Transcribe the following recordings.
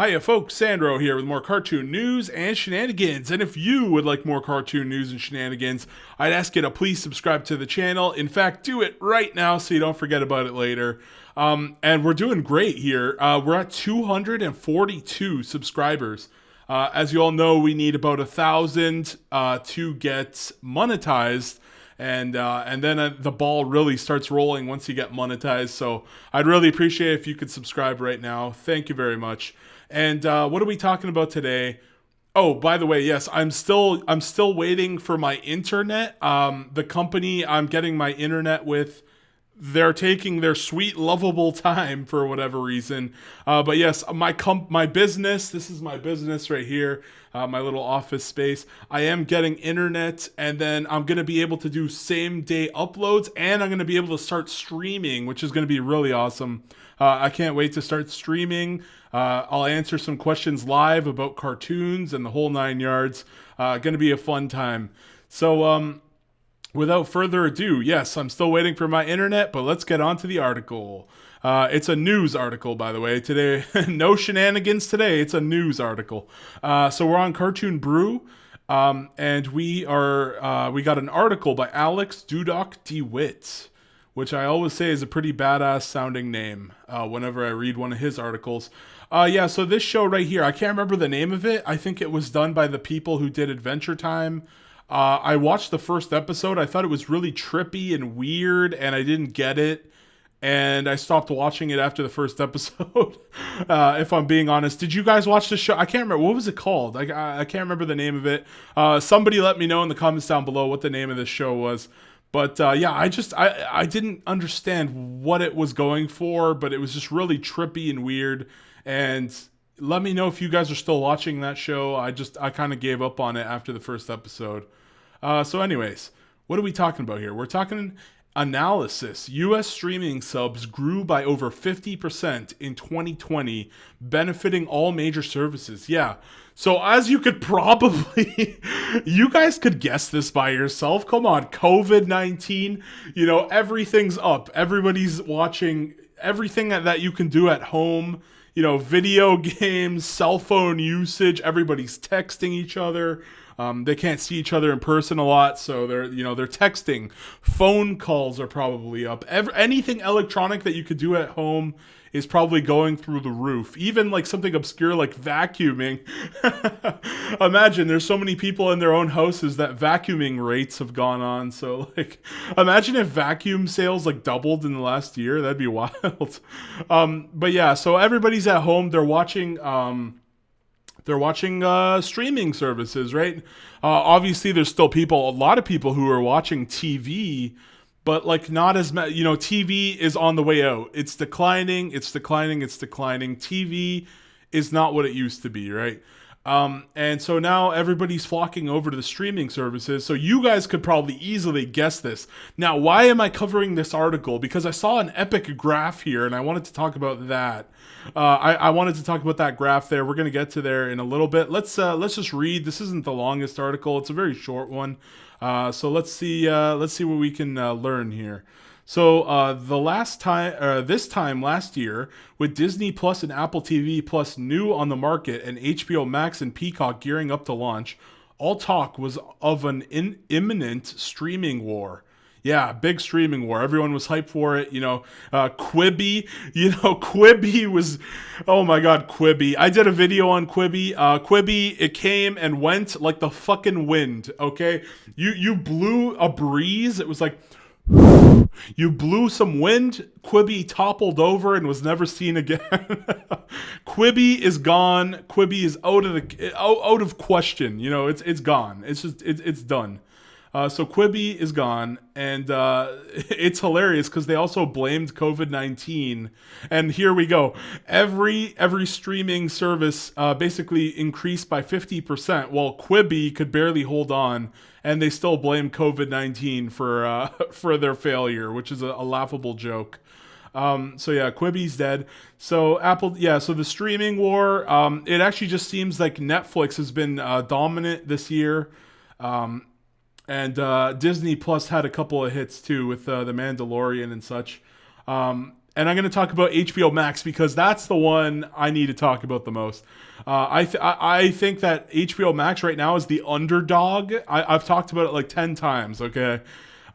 Hiya folks, Sandro here with more cartoon news and shenanigans. And if you would like more cartoon news and shenanigans, I'd ask you to please subscribe to the channel. In fact, do it right now so you don't forget about it later. And we're doing great here. We're at 242 subscribers. As you all know, we need about 1,000 to get monetized. And then the ball really starts rolling once you get monetized. So I'd really appreciate it if you could subscribe right now. Thank you very much. And what are we talking about today? Oh, by the way, yes, I'm still waiting for my internet. The company I'm getting my internet with, they're taking their sweet, lovable time for whatever reason. But yes, my business. This is my business right here. My little office space. I am getting internet, and then I'm gonna be able to do same day uploads, and I'm gonna be able to start streaming, which is gonna be really awesome. I can't wait to start streaming. I'll answer some questions live about cartoons and the whole 9 yards. Gonna be a fun time. So, without further ado, yes, I'm still waiting for my internet, but let's get on to the article. It's a news article, by the way. Today, no shenanigans today. It's a news article. So we're on Cartoon Brew, and we got an article by Alex Dudok DeWitt, which I always say is a pretty badass sounding name whenever I read one of his articles. So this show right here, I can't remember the name of it. I think it was done by the people who did Adventure Time. I watched the first episode. I thought it was really trippy and weird, and I didn't get it. And I stopped watching it after the first episode, if I'm being honest. Did you guys watch the show? I can't remember. What was it called? I can't remember the name of it. Somebody let me know in the comments down below what the name of this show was. But I didn't understand what it was going for, but it was just really trippy and weird. And let me know if you guys are still watching that show. I kind of gave up on it after the first episode. So anyways, what are we talking about here? We're talking analysis. US streaming subs grew by over 50% in 2020, benefiting all major services. Yeah. So as you could probably, you guys could guess this by yourself. Come on, COVID-19, everything's up. Everybody's watching everything that you can do at home. Video games, cell phone usage, everybody's texting each other. They can't see each other in person a lot, so they're texting. Phone calls are probably up. Anything electronic that you could do at home is probably going through the roof. Even like something obscure like vacuuming. Imagine there's so many people in their own houses that vacuuming rates have gone on. So imagine if vacuum sales doubled in the last year. That'd be wild. But yeah, so everybody's at home. They're watching streaming services, right? Obviously, there's still a lot of people who are watching TV, but not as much. TV is on the way out. It's declining. TV is not what it used to be, right? And so now everybody's flocking over to the streaming services. So you guys could probably easily guess this. Now, why am I covering this article? Because I saw an epic graph here, and I wanted to talk about that. I wanted to talk about that graph there. We're going to get to there in a little bit. Let's just read. This isn't the longest article. It's a very short one. So let's see what we can learn here. So this time last year, with Disney Plus and Apple TV Plus new on the market and HBO Max and Peacock gearing up to launch, all talk was of an imminent streaming war. Yeah, big streaming war. Everyone was hyped for it. Quibi. Quibi was, oh my God, Quibi. I did a video on Quibi. Quibi, it came and went like the fucking wind. Okay, you blew a breeze. It was like. You blew some wind, Quibi toppled over and was never seen again. Quibi is gone. Quibi is out of question. It's gone. It's done. So Quibi is gone, and it's hilarious because they also blamed COVID-19. And here we go. Every streaming service basically increased by 50%, while Quibi could barely hold on, and they still blame COVID-19 for their failure, which is a laughable joke. So yeah, Quibi's dead. So so the streaming war, it actually just seems like Netflix has been dominant this year. And Disney Plus had a couple of hits too with The Mandalorian and such. and I'm going to talk about HBO Max because that's the one I need to talk about the most. I think that HBO Max right now is the underdog. I've talked about it like 10 times. Okay,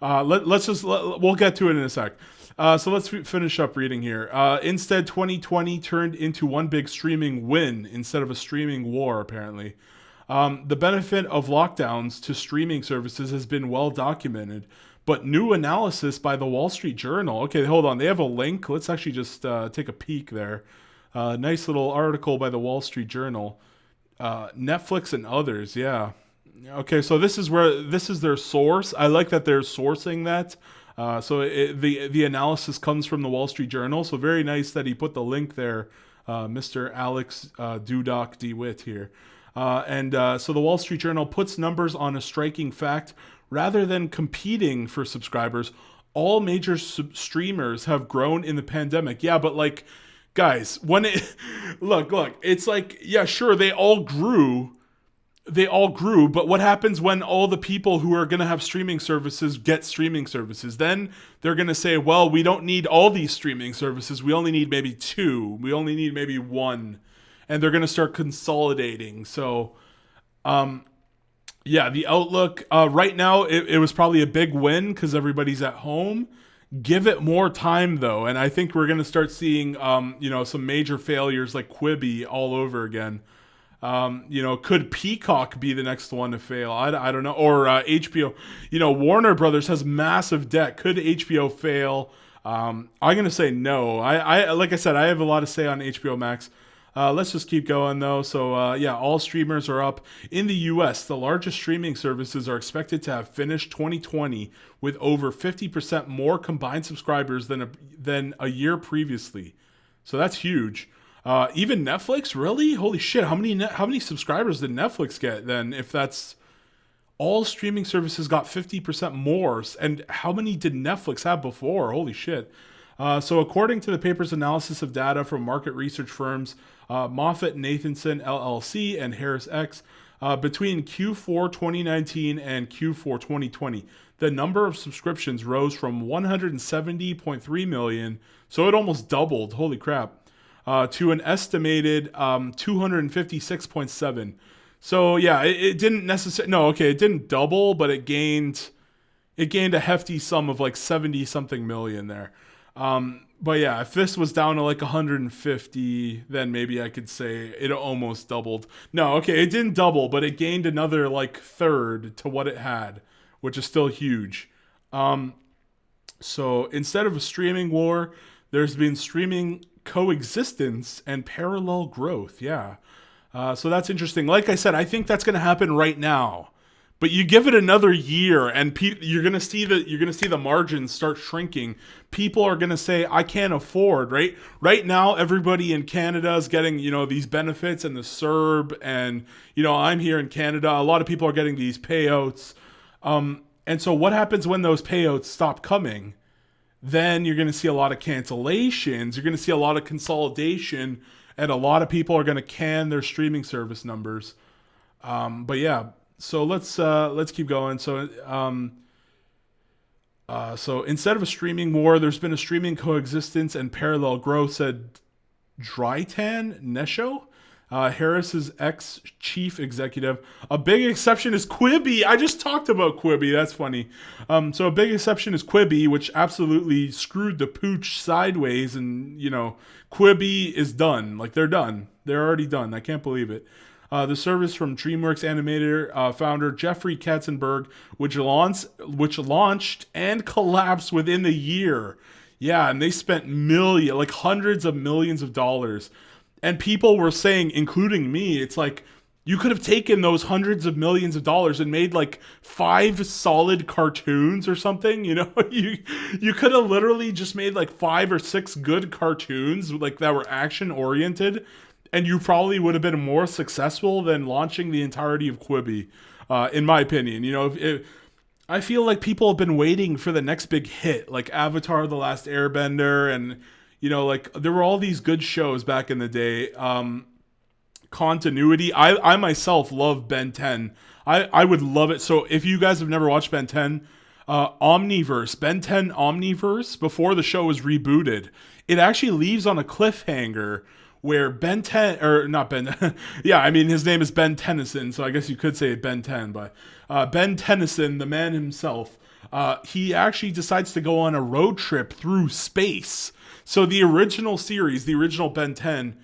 we'll get to it in a sec. So let's finish up reading here. Instead, 2020 turned into one big streaming win instead of a streaming war, apparently. The benefit of lockdowns to streaming services has been well documented, but new analysis by the Wall Street Journal. Okay, hold on. They have a link. Let's actually just take a peek there. Nice little article by the Wall Street Journal. Netflix and others, yeah. Okay, so this is their source. I like that they're sourcing that. The analysis comes from the Wall Street Journal. So very nice that he put the link there, Mr. Alex Dudoc DeWitt here. So the Wall Street Journal puts numbers on a striking fact. Rather than competing for subscribers, all major streamers have grown in the pandemic. Yeah, but like, guys, when it look, it's like, yeah, sure, they all grew, but what happens when all the people who are going to have streaming services get streaming services? Then they're going to say, well, we don't need all these streaming services. We only need maybe 2. We only need maybe 1. And they're going to start consolidating. So, yeah, the outlook right now, it was probably a big win because everybody's at home. Give it more time, though. And I think we're going to start seeing, some major failures like Quibi all over again. Could Peacock be the next one to fail? I don't know. Or HBO. Warner Brothers has massive debt. Could HBO fail? I'm going to say no. I like I said, I have a lot to say on HBO Max. Let's just keep going, though. So, all streamers are up. In the U.S., the largest streaming services are expected to have finished 2020 with over 50% more combined subscribers than a year previously. So that's huge. Even Netflix, really? Holy shit! How many subscribers did Netflix get then? If that's all streaming services got 50% more, and how many did Netflix have before? Holy shit! So according to the paper's analysis of data from market research firms MoffettNathanson LLC and Harris X, between Q4 2019 and Q4 2020, the number of subscriptions rose from 170.3 million, so it almost doubled, holy crap, to an estimated 256.7. So yeah, it didn't necessarily, it didn't double, but it gained a hefty sum of like 70 something million there. But yeah, if this was down to like 150, then maybe I could say it almost doubled. No, okay, it didn't double, but it gained another like third to what it had, which is still huge. So instead of a streaming war, there's been streaming coexistence and parallel growth. Yeah. So that's interesting. Like I said, I think that's going to happen right now. But you give it another year, and you're gonna see the margins start shrinking. People are gonna say, "I can't afford." Right now, everybody in Canada is getting these benefits and the CERB, and I'm here in Canada. A lot of people are getting these payouts, and so what happens when those payouts stop coming? Then you're gonna see a lot of cancellations. You're gonna see a lot of consolidation, and a lot of people are gonna can their streaming service numbers. But yeah. So let's keep going. So instead of a streaming war, there's been a streaming coexistence and parallel growth, said Drytan Nesho, Harris's ex-chief executive. A big exception is Quibi. I just talked about Quibi. That's funny. So a big exception is Quibi, which absolutely screwed the pooch sideways. And, Quibi is done. Like, they're done. They're already done. I can't believe it. The service from DreamWorks animator founder Jeffrey Katzenberg, which launched and collapsed within the year. Yeah, and they spent hundreds of millions of dollars. And people were saying, including me, it's like, you could have taken those hundreds of millions of dollars and made like 5 solid cartoons or something. You could have literally just made like 5 or 6 good cartoons like that were action oriented. And you probably would have been more successful than launching the entirety of Quibi, in my opinion. I feel like people have been waiting for the next big hit, like Avatar: The Last Airbender, and there were all these good shows back in the day. Continuity. I myself love Ben 10. I would love it. So if you guys have never watched Ben 10, Omniverse, Ben 10 Omniverse, before the show was rebooted, it actually leaves on a cliffhanger where Ben 10 or not Ben yeah, I mean his name is Ben Tennyson, so I guess you could say Ben 10, but Ben Tennyson, the man himself, he actually decides to go on a road trip through space. So the original series, the original Ben 10,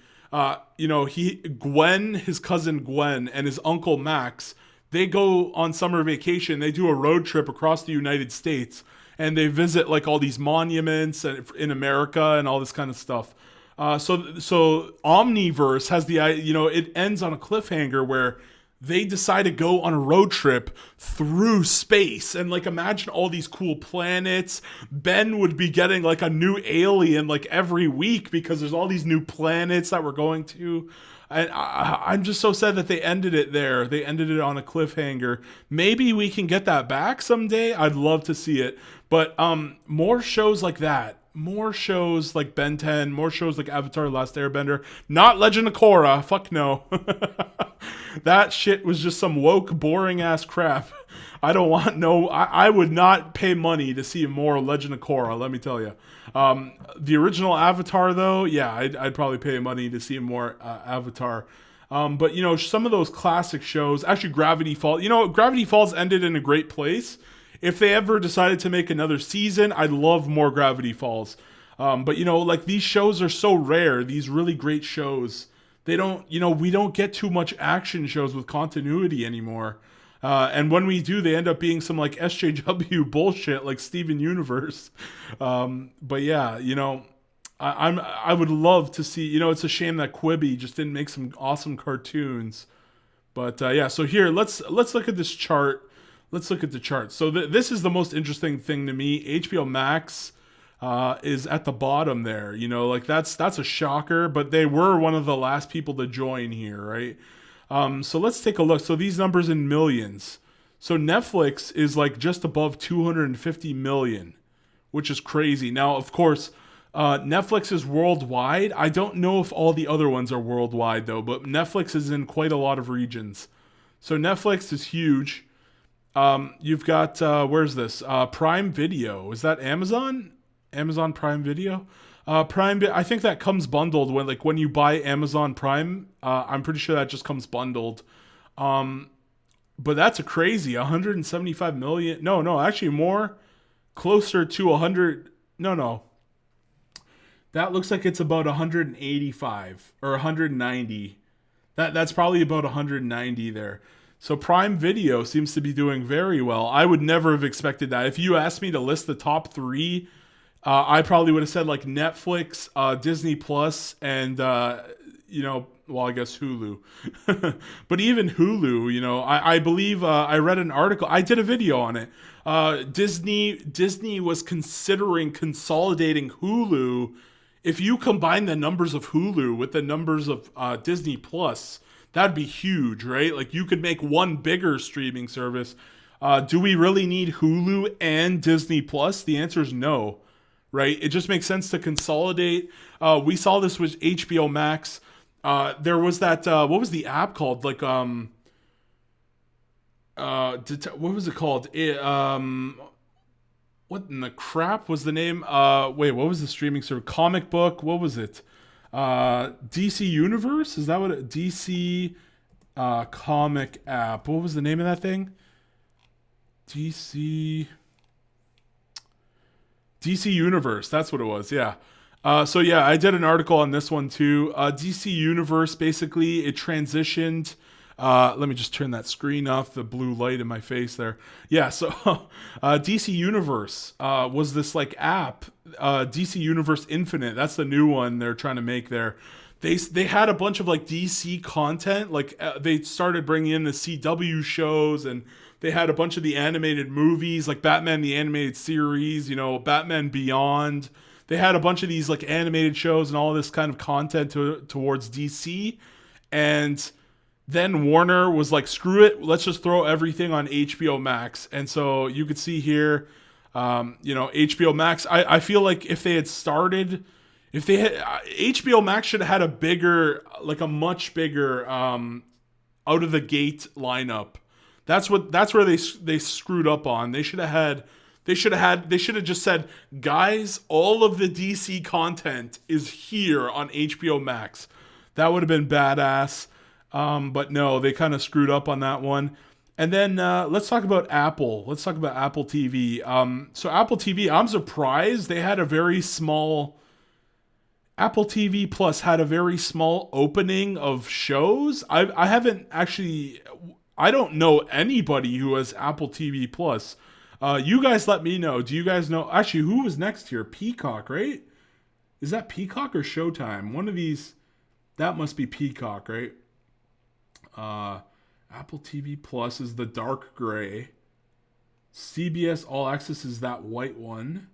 his cousin Gwen, and his uncle Max, they go on summer vacation. They do a road trip across the United States, and they visit like all these monuments in America and all this kind of stuff. So Omniverse has it ends on a cliffhanger where they decide to go on a road trip through space, and like imagine all these cool planets. Ben would be getting like a new alien like every week because there's all these new planets that we're going to. And I'm just so sad that they ended it there. They ended it on a cliffhanger. Maybe we can get that back someday. I'd love to see it. But more shows like that. More shows like Ben 10. More shows like Avatar: The Last Airbender. Not Legend of Korra. Fuck no. That shit was just some woke, boring ass crap. I don't want I would not pay money to see more Legend of Korra, let me tell you. The original Avatar, though, yeah, I'd probably pay money to see more Avatar. But, some of those classic shows, actually Gravity Falls, Gravity Falls ended in a great place. If they ever decided to make another season, I'd love more Gravity Falls. But, like these shows are so rare, these really great shows. They don't, we don't get too much action shows with continuity anymore. And when we do, they end up being some like SJW bullshit like Steven Universe. But yeah, I would love to see, it's a shame that Quibi just didn't make some awesome cartoons. But yeah, so here, let's look at this chart. Let's look at the chart. So this is the most interesting thing to me. HBO Max is at the bottom there. Like that's a shocker, but they were one of the last people to join here, right? So let's take a look. So these numbers in millions. So Netflix is like just above 250 million, which is crazy. Now, of course, Netflix is worldwide. I don't know if all the other ones are worldwide though, but Netflix is in quite a lot of regions. So Netflix is huge. You've got, where's this? Prime Video. Is that Amazon? Amazon Prime Video? I think that comes bundled when you buy Amazon Prime. I'm pretty sure that just comes bundled. But that's a crazy 175 million. No, actually more, closer to 100. No. That looks like it's about 185 or 190. That's probably about 190 there. So Prime Video seems to be doing very well. I would never have expected that. If you asked me to list the top three, I probably would have said like Netflix, Disney Plus, and I guess Hulu. But even Hulu, I believe I read an article. I did a video on it. Disney was considering consolidating Hulu. If you combine the numbers of Hulu with the numbers of Disney Plus, that'd be huge, right? Like you could make one bigger streaming service. Do we really need Hulu and Disney Plus? The answer is no. Right? It just makes sense to consolidate. We saw this with HBO Max. There was that, what was the app called? Like, what was it called? What in the crap was the name? Wait, what was the streaming service? Comic book? What was it? DC Universe? Is that what DC comic app? What was the name of that thing? DC Universe, that's what it was, yeah. So yeah, I did an article on this one too. DC Universe, basically, it transitioned. Let me just turn that screen off, the blue light in my face there. Yeah, so DC Universe was this like app, DC Universe Infinite. That's the new one they're trying to make there. They had a bunch of like DC content, like they started bringing in the CW shows, and they had a bunch of the animated movies, like Batman the Animated Series, Batman Beyond. They had a bunch of these like animated shows and all this kind of content towards DC. And then Warner was like, screw it, let's just throw everything on HBO Max. And so you could see here, HBO Max. I feel like if they had started, HBO Max should have had a much bigger out of the gate lineup. That's where they screwed up on. They should have had They should have just said, guys, all of the DC content is here on HBO Max. That would have been badass. But no, they kind of screwed up on that one. And then let's talk about Apple. Let's talk about Apple TV. So Apple TV, I'm surprised they had a very small. Apple TV Plus had a very small opening of shows. I haven't actually. I don't know anybody who has Apple TV Plus. You guys let me know. Do you guys know? Actually, who was next here? Peacock, right? Is that Peacock or Showtime? One of these. That must be Peacock, right? Apple TV Plus is the dark gray. CBS All Access is that white one.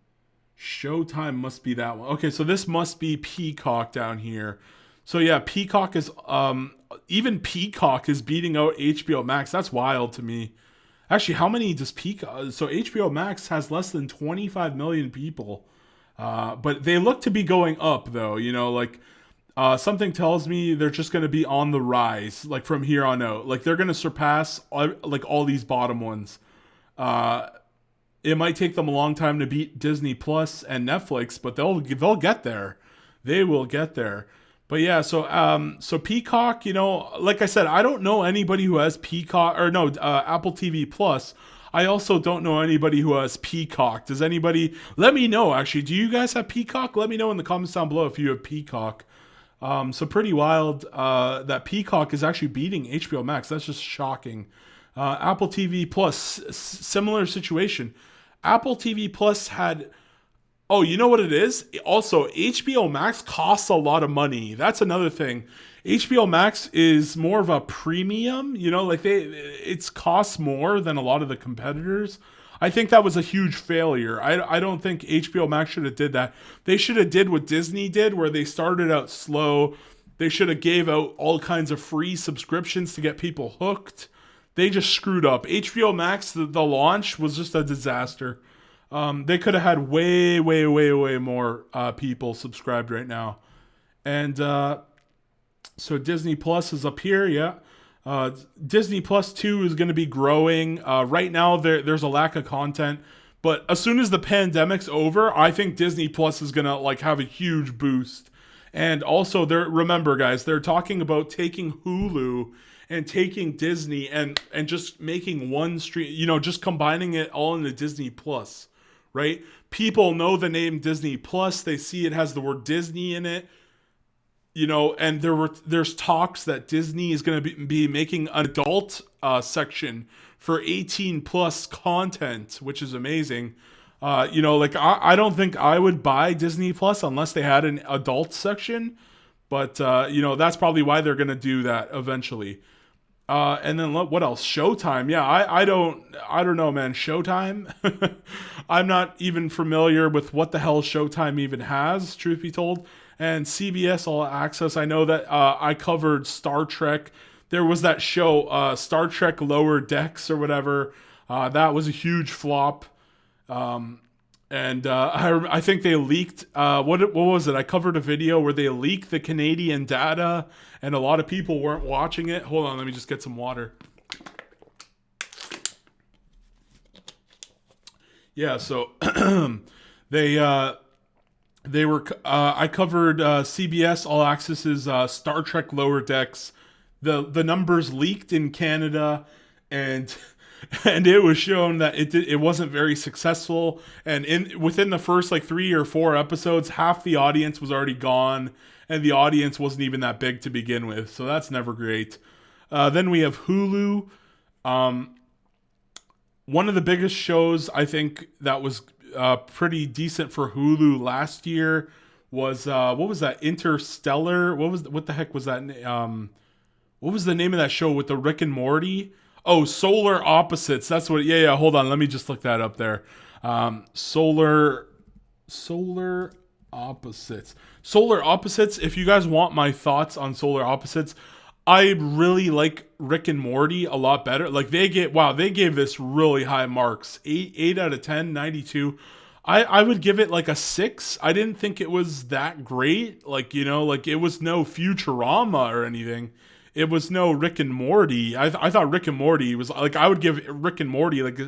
Showtime must be that one. Okay, so this must be Peacock down here. So yeah, Peacock is even Peacock is beating out HBO Max. That's wild to me. Actually, how many does Peacock? So HBO Max has less than 25 million people. But they look to be going up though, you know, like something tells me they're just going to be on the rise like from here on out. Like they're going to surpass like all these bottom ones. It might take them a long time to beat Disney Plus and Netflix, but they'll get there. They will get there. But yeah, so Peacock, you know, like I said, I don't know anybody who has Peacock or no Apple TV Plus. I also don't know anybody who has Peacock. Does anybody? Let me know. Actually, do you guys have Peacock? Let me know in the comments down below if you have Peacock. So pretty wild that Peacock is actually beating HBO Max. That's just shocking. Apple TV Plus, similar situation. Apple TV Plus had, oh, you know what it is? Also, HBO Max costs a lot of money. That's another thing. HBO Max is more of a premium, you know, like it's costs more than a lot of the competitors. I think that was a huge failure. I don't think HBO Max should have did that. They should have did what Disney did, where they started out slow. They should have gave out all kinds of free subscriptions to get people hooked. They just screwed up. HBO Max, the launch was just a disaster. They could have had way more people subscribed right now. And so Disney Plus is up here, yeah. Disney Plus 2 is going to be growing. Right now, there's a lack of content. But as soon as the pandemic's over, I think Disney Plus is going to like have a huge boost. And also, remember, guys, they're talking about taking Hulu and taking Disney and just making one stream, you know, just combining it all into Disney Plus, right? People know the name Disney Plus. They see it has the word Disney in it, you know, and there's talks that Disney is going to be making an adult section for 18 plus content, which is amazing. You know, like I don't think I would buy Disney Plus unless they had an adult section, but you know, that's probably why they're going to do that eventually. And then what else? Showtime. Yeah, I don't know, man. Showtime. I'm not even familiar with what the hell Showtime even has, truth be told. And CBS All Access. I know that I covered Star Trek. There was that show, Star Trek Lower Decks or whatever. That was a huge flop. And I think they leaked. What was it? I covered a video where they leaked the Canadian data, and a lot of people weren't watching it. Hold on, let me just get some water. Yeah, so they were. I covered CBS All Access's Star Trek Lower Decks. The numbers leaked in Canada, and it was shown that it wasn't very successful. And within the first like 3 or 4 episodes, half the audience was already gone, and the audience wasn't even that big to begin with. So that's never great. Then we have Hulu. One of the biggest shows I think that was pretty decent for Hulu last year was what was that? Interstellar. What the heck was that? What was the name of that show with the Rick and Morty? Oh, Solar Opposites. That's what. Yeah. Hold on. Let me just look that up there. Solar Opposites. Solar Opposites. If you guys want my thoughts on Solar Opposites, I really like Rick and Morty a lot better. Like they gave this really high marks. 8 out of 10, 92. I would give it like a 6. I didn't think it was that great. Like, you know, like it was no Futurama or anything. it was no Rick and Morty. I thought Rick and Morty was like, I would give Rick and Morty like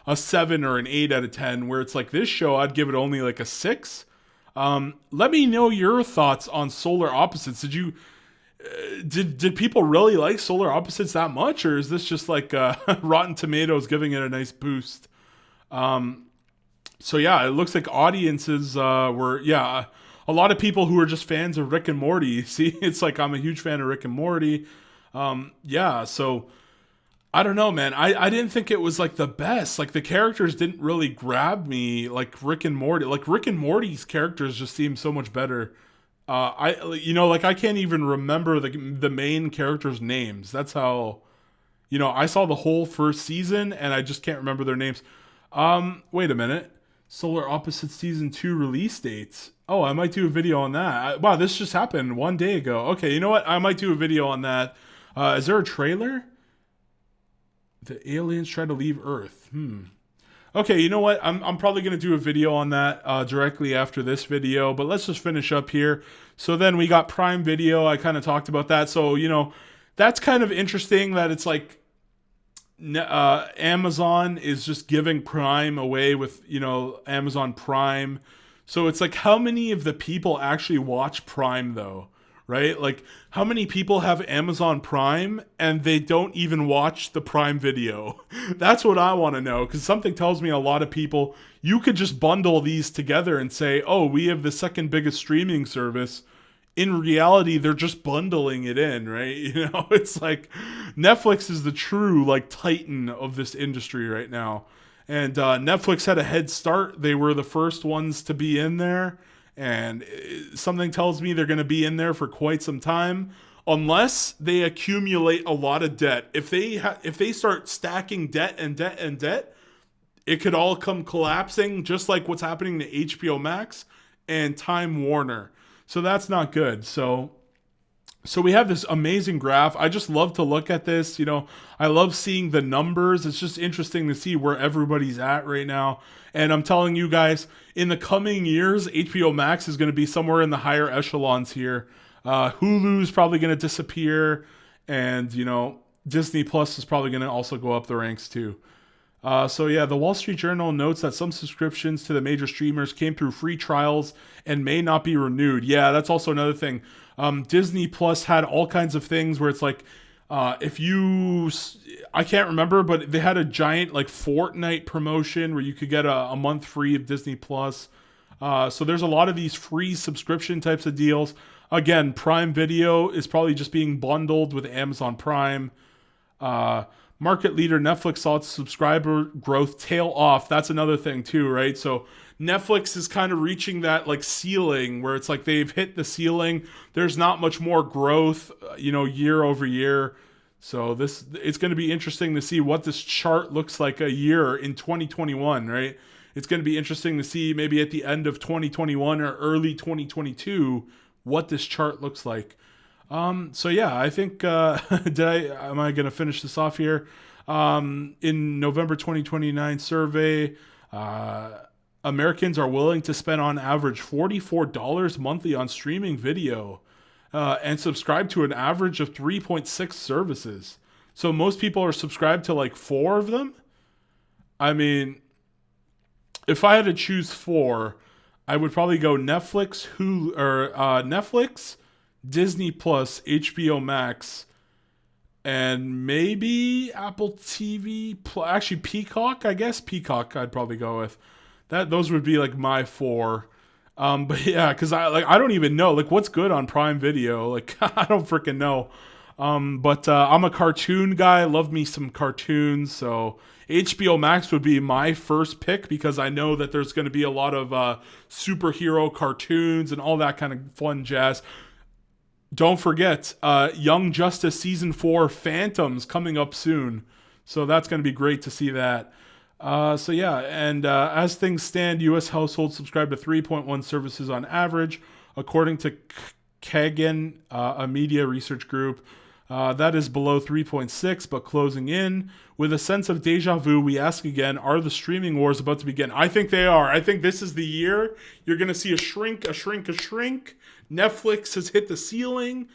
a 7 or an 8 out of 10, where it's like this show, I'd give it only like a 6. Let me know your thoughts on Solar Opposites. Did people really like Solar Opposites that much, or is this just like Rotten Tomatoes giving it a nice boost? So yeah, it looks like audiences were a lot of people who are just fans of Rick and Morty. See, it's like I'm a huge fan of Rick and Morty. So I don't know, man. I didn't think it was like the best. Like the characters didn't really grab me like Rick and Morty. Like Rick and Morty's characters just seem so much better. I can't even remember the main characters' names. That's how, I saw the whole first season and I just can't remember their names. Wait a minute. Solar Opposites Season 2 release dates. Oh, I might do a video on that. Wow, this just happened 1 day ago. Okay, you know what? I might do a video on that. Is there a trailer? The aliens try to leave Earth. Okay, you know what? I'm probably going to do a video on that directly after this video, but let's just finish up here. So then we got Prime Video. I kind of talked about that. So, that's kind of interesting that it's like Amazon is just giving Prime away with, Amazon Prime. So it's like, how many of the people actually watch Prime though? Right? Like, how many people have Amazon Prime and they don't even watch the Prime Video? That's what I want to know, because something tells me a lot of people, you could just bundle these together and say, oh, we have the second biggest streaming service. In reality, they're just bundling it in, right? It's like Netflix is the true like titan of this industry right now. And Netflix had a head start. They were the first ones to be in there. And something tells me they're going to be in there for quite some time, unless they accumulate a lot of debt. If they start stacking debt and debt and debt, it could all come collapsing, just like what's happening to HBO Max and Time Warner. So that's not good. So we have this amazing graph. I just love to look at this. I love seeing the numbers. It's just interesting to see where everybody's at right now. And I'm telling you guys, in the coming years, HBO Max is going to be somewhere in the higher echelons here. Hulu's probably going to disappear. And, Disney Plus is probably going to also go up the ranks too. The Wall Street Journal notes that some subscriptions to the major streamers came through free trials and may not be renewed. Yeah, that's also another thing. Disney Plus had all kinds of things where it's like, I can't remember, but they had a giant like Fortnite promotion where you could get a month free of Disney Plus. So there's a lot of these free subscription types of deals. Again, Prime Video is probably just being bundled with Amazon Prime. Market leader Netflix saw its subscriber growth tail off. That's another thing too, right? So Netflix is kind of reaching that like ceiling where it's like they've hit the ceiling. There's not much more growth, year over year. So it's going to be interesting to see what this chart looks like a year in 2021, right? It's going to be interesting to see maybe at the end of 2021 or early 2022 what this chart looks like. I think, am I going to finish this off here? In November 2029 survey, Americans are willing to spend on average $44 monthly on streaming video, and subscribe to an average of 3.6 services. So most people are subscribed to like 4 of them. I mean, if I had to choose 4, I would probably go Netflix, Hulu, or Netflix, Disney Plus, HBO Max, and maybe Apple TV. Actually, Peacock. I guess Peacock. I'd probably go with that. Those would be like my 4. But yeah, because I don't even know like what's good on Prime Video. Like I don't freaking know. But I'm a cartoon guy. Love me some cartoons. So HBO Max would be my first pick because I know that there's going to be a lot of superhero cartoons and all that kind of fun jazz. Don't forget, Young Justice Season 4 Phantoms coming up soon. So that's going to be great to see that. As things stand, U.S. households subscribe to 3.1 services on average, according to Kagan, a media research group. That is below 3.6, but closing in. With a sense of deja vu, we ask again, are the streaming wars about to begin? I think they are. I think this is the year. You're going to see a shrink. Netflix has hit the ceiling.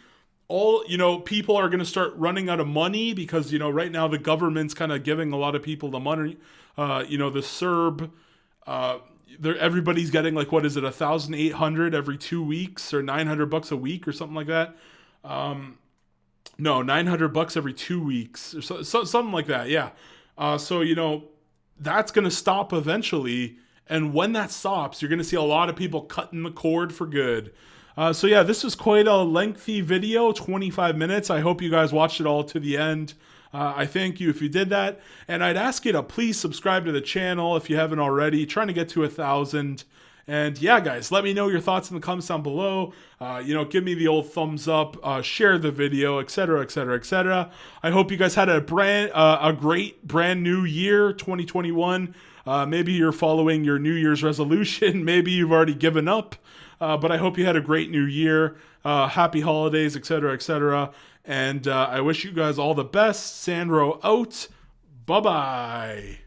people are going to start running out of money because, right now the government's kind of giving a lot of people the money. The CERB, everybody's getting like, what is it, 1,800 every 2 weeks or $900 a week or something like that. No, $900 every 2 weeks or something like that. Yeah. That's going to stop eventually. And when that stops, you're going to see a lot of people cutting the cord for good. This was quite a lengthy video, 25 minutes. I hope you guys watched it all to the end. I thank you if you did that. And I'd ask you to please subscribe to the channel if you haven't already. Trying to get to 1,000. And yeah, guys, let me know your thoughts in the comments down below. Give me the old thumbs up, share the video, etc., etc., etc. I hope you guys had a great brand new year, 2021. Maybe you're following your New Year's resolution. Maybe you've already given up. But I hope you had a great new year. Happy holidays, etc., etc. And I wish you guys all the best. Sandro out. Bye-bye.